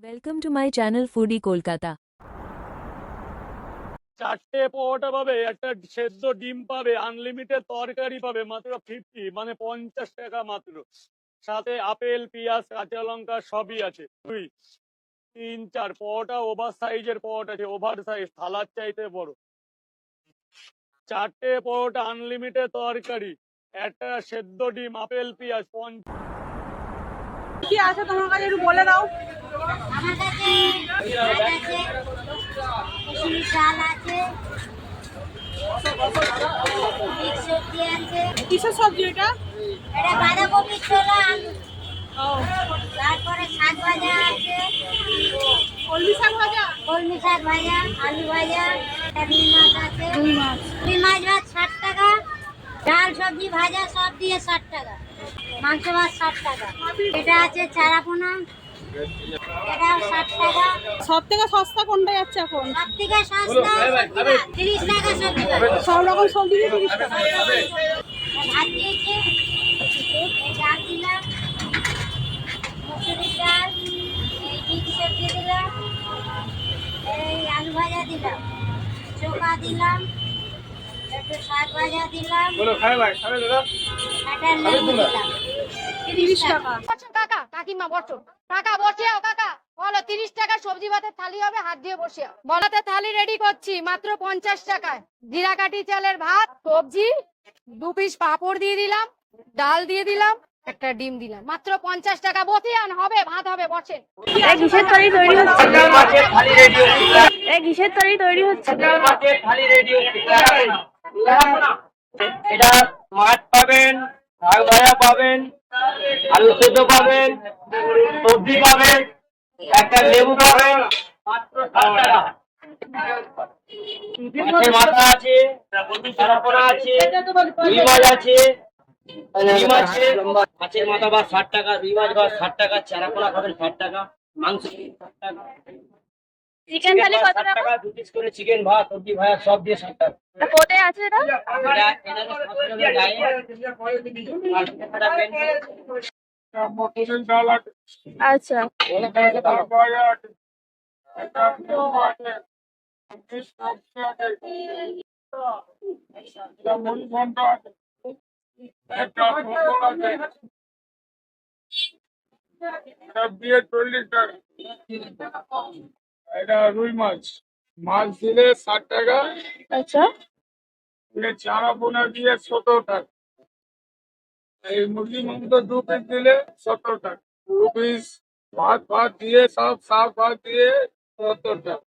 Welcome to my channel Foodie Kolkata. চারটে পরোটা পাবে, একটা সেদ্ধ ডিম পাবে, আনলিমিটেড তরকারি পাবে মাত্র 50, মানে 50 টাকা মাত্র। সাথে আপেল, পেঁয়াজ, কাঁচা লঙ্কা সবই আছে। 2 3 4 পরোটা, ওভার সাইজের পরোটা আছে, ওভার সাইজ, থালার চাইতে বড়। চারটে পরোটা, আনলিমিটেড তরকারি, একটা সেদ্ধ ডিম, আপেল, পেঁয়াজ। কি আছে তোমার কাছে একটু বলে দাও। আমার কাছে ভাত আছে, কুসুমি চাল আছে, মিক্স সবজি আছে। কিসের সবজি এটা? এটা বাঁধাকপি, ছোলা, আলু। ও, তারপরে শাক ভাজা আছে, কলমি শাক ভাজা। কলমি শাক ভাজা, আলু ভাজা, একটা রুই মাছ আছে। রুই মাছ ভাত 60 টাকা, ডাল সবজি ভাজা সব দিয়ে 60 টাকা, মাংস ভাত 60 টাকা। এটা আছে চারাপোনা, এটাও 60 টাকা। সব থেকে সস্তা কোনটা যাচ্ছে এখন? সব থেকে সস্তা সবজি ভাত, 30 টাকা সবজি ভাত। সব রকম সবজি দিয়ে 30 টাকা। ভাত দিয়েছে, এই ডাল দিলাম, মসুরির ডাল, এই মিক্স সবজি দিলাম, এই আলু ভাজা দিলাম, চোখা দিলাম, একটু শাক ভাজা দিলাম, একটা লেবু দিলাম। 30 টাকা। বসো কাকা, কাকিমা বসো। কাকা বসিয়াও কাকা। বলো 30 টাকা সবজি ভাতের থালি হবে, হাত দিয়ে বসিয়াও। বলাতে থালি রেডি করছি মাত্র 50 টাকায়। জিরা কাঠি চালের ভাত, সবজি, 2 পিস পাঁপড় দিয়ে দিলাম, ডাল দিয়ে দিলাম, একটা ডিম দিলাম, মাত্র 50 টাকা। বসিয়ান হবে, ভাত হবে, বসেন। কিসের তরি তৈরি হচ্ছে? কিসের তরি তৈরি হচ্ছে? এটা মাছ পাবেন, শাক ভাজা পাবেন, আলু সেদ্ধ পাবেন, সবজি পাবেন, একটা লেবু পাবেন, মাত্র 60 টাকা। মাছের মাথা আছে, চারাপোনা আছে, রুই মাছ আছে, ডিম আছে। মাছের মাথা বা 60 টাকা, রুই মাছ বা 60 টাকা, চারাপোনা খাবেন 60 টাকা, মাংস 60 টাকা, চিকেন থালি কত টাকা? 2 পিস করে চিকেন ভাত, সবজি ভাজা সব দিয়ে 60 টাকা। কোথায় আছে এটা? আচ্ছা, এটা রুই মাছ, মাছ দিলে 60 টাকা, আচ্ছা। চারা পোনা দিয়ে 70 টাকা। এই মুরগি মাংস 2 পিস দিলে 70 টাকা, 2 পিস ভাত দিয়ে সব শাক ভাত দিয়ে 70 টাকা।